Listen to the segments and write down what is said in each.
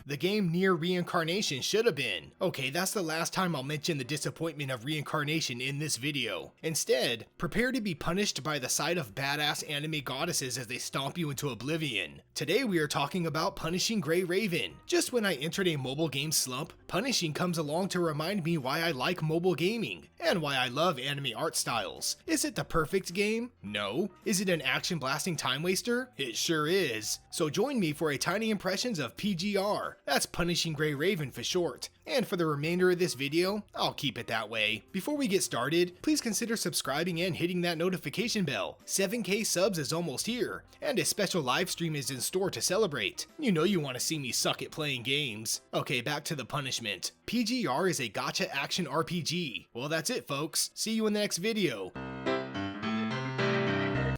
The game Near Reincarnation should have been. Okay, that's the last time I'll mention the disappointment of reincarnation in this video. Instead, prepare to be punished by the sight of badass anime goddesses as they stomp you into oblivion. Today we are talking about Punishing Gray Raven. Just when I entered a mobile game slump, Punishing comes along to remind me why I like mobile gaming, and why I love anime art styles. Is it the perfect game? No. Is it an action blasting time waster? It sure is. So join me for a tiny impressions of PGR. That's Punishing Gray Raven for short. And for the remainder of this video, I'll keep it that way. Before we get started, please consider subscribing and hitting that notification bell. 7K subs is almost here, and a special live stream is in store to celebrate. You know you want to see me suck at playing games. Okay, back to the punishment. PGR is a gacha action RPG. Well, that's it folks. See you in the next video.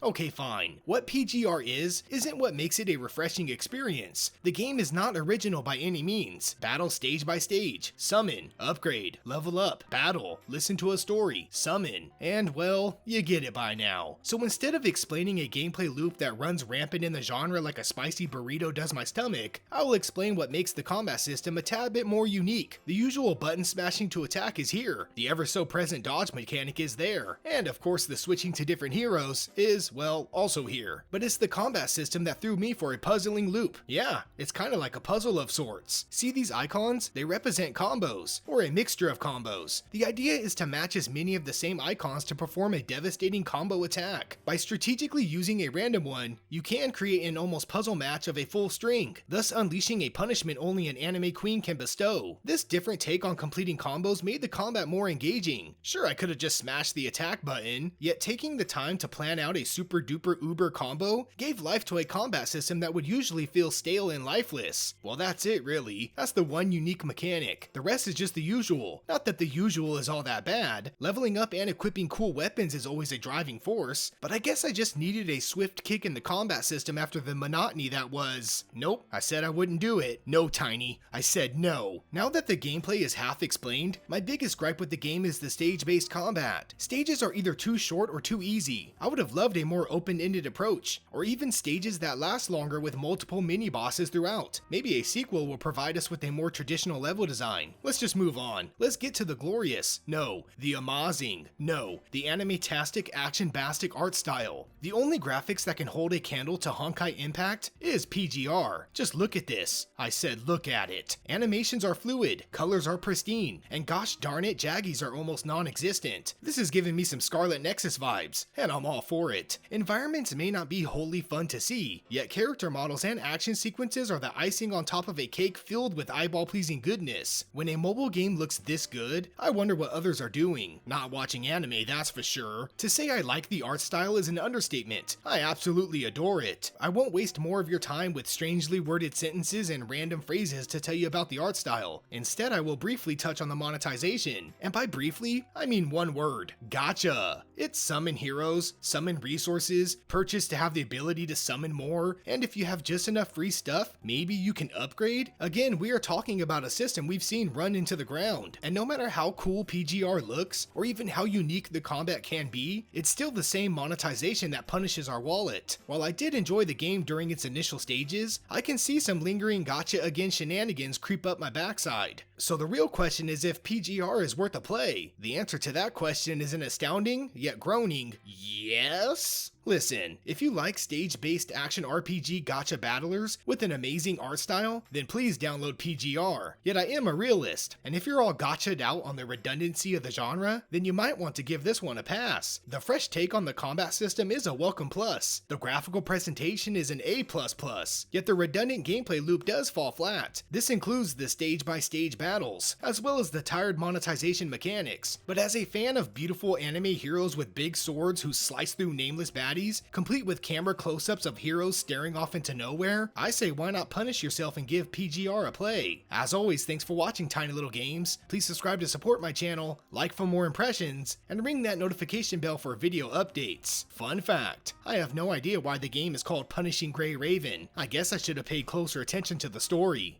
Okay fine, what PGR isn't what makes it a refreshing experience. The game is not original by any means. Battle stage by stage, summon, upgrade, level up, battle, listen to a story, summon, and well, you get it by now. So instead of explaining a gameplay loop that runs rampant in the genre like a spicy burrito does my stomach, I will explain what makes the combat system a tad bit more unique. The usual button smashing to attack is here, the ever so present dodge mechanic is there, and of course the switching to different heroes is, well, also here. But it's the combat system that threw me for a puzzling loop. Yeah, it's kinda like a puzzle of sorts. See these icons? They represent combos, or a mixture of combos. The idea is to match as many of the same icons to perform a devastating combo attack. By strategically using a random one, you can create an almost puzzle match of a full string, thus unleashing a punishment only an anime queen can bestow. This different take on completing combos made the combat more engaging. Sure, I could have just smashed the attack button, yet taking the time to plan out a super duper uber combo gave life to a combat system that would usually feel stale and lifeless. Well, that's it really. That's the one unique mechanic. The rest is just the usual. Not that the usual is all that bad. Leveling up and equipping cool weapons is always a driving force, but I guess I just needed a swift kick in the combat system after the monotony that was. Nope, I said I wouldn't do it. No, Tiny. I said no. Now that the gameplay is half explained, my biggest gripe with the game is the stage-based combat. Stages are either too short or too easy. I would have loved a more open-ended approach, or even stages that last longer with multiple mini-bosses throughout. Maybe a sequel will provide us with a more traditional level design. Let's just move on. Let's get to the glorious, no, the amazing, no, the Anime-tastic action-bastic art style. The only graphics that can hold a candle to Honkai Impact is PGR. Just look at this. I said look at it. Animations are fluid, colors are pristine, and gosh darn it, jaggies are almost non-existent. This is giving me some Scarlet Nexus vibes, and I'm all for it. Environments may not be wholly fun to see, yet character models and action sequences are the icing on top of a cake filled with eyeball-pleasing goodness. When a mobile game looks this good, I wonder what others are doing. Not watching anime, that's for sure. To say I like the art style is an understatement. I absolutely adore it. I won't waste more of your time with strangely worded sentences and random phrases to tell you about the art style. Instead, I will briefly touch on the monetization. And by briefly, I mean one word. Gotcha! It's summon heroes, summon resources, purchase to have the ability to summon more, and if you have just enough free stuff, maybe you can upgrade? Again, we are talking about a system we've seen run into the ground, and no matter how cool PGR looks, or even how unique the combat can be, it's still the same monetization that punishes our wallet. While I did enjoy the game during its initial stages, I can see some lingering gotcha again shenanigans creep up my backside. So the real question is if PGR is worth a play. The answer to that question is an astounding, yet groaning, yes? Listen, if you like stage-based action RPG gacha battlers with an amazing art style, then please download PGR. Yet I am a realist, and if you're all gotcha'd out on the redundancy of the genre, then you might want to give this one a pass. The fresh take on the combat system is a welcome plus. The graphical presentation is an A++, yet the redundant gameplay loop does fall flat. This includes the stage-by-stage battles, as well as the tired monetization mechanics. But as a fan of beautiful anime heroes with big swords who slice through nameless baddies, complete with camera close-ups of heroes staring off into nowhere, I say why not punish yourself and give PGR a play. As always, thanks for watching Tiny Little Games. Please subscribe to support my channel, like for more impressions, and ring that notification bell for video updates. Fun fact, I have no idea why the game is called Punishing Gray Raven. I guess I should have paid closer attention to the story.